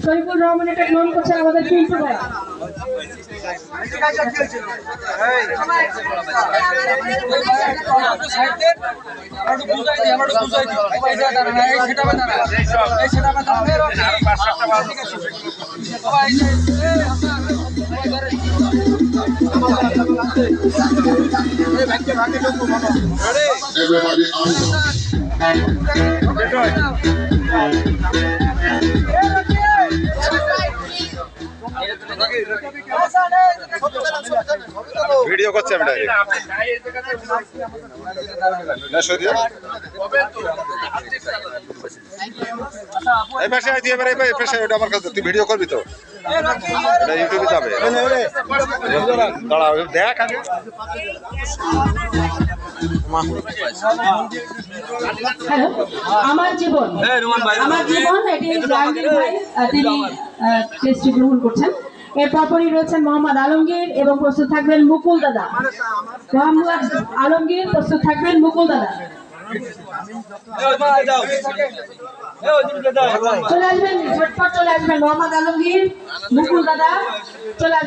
শরীফুর রহমান এটা গ্রহণ করছেন আমাদের পিন্টু ভাই। Everybody on. ভিডিও করছে আমি এই পাশে আইতে এবারে এই পাশে ওটা আমার কাছে তুই ভিডিও করবি তো এটা ইউটিউবে যাবে দাঁড়াও দেখ আগে হ্যালো, আমার জীবন এটি জাহাঙ্গীর ভাই তিনি টেস্টটি গ্রহণ করছেন। এর পরপরই রয়েছেন মোহাম্মদ আলমগীর এবং প্রস্তুত থাকবেন মুকুল দাদা। মোহাম্মদ আলমগীর প্রস্তুত থাকবেন মুকুল দাদা। চলে আসবেন, ঝটপট চলে আসবেন মোহাম্মদ আলমগীর, মুকুল দাদা চলে আসবেন।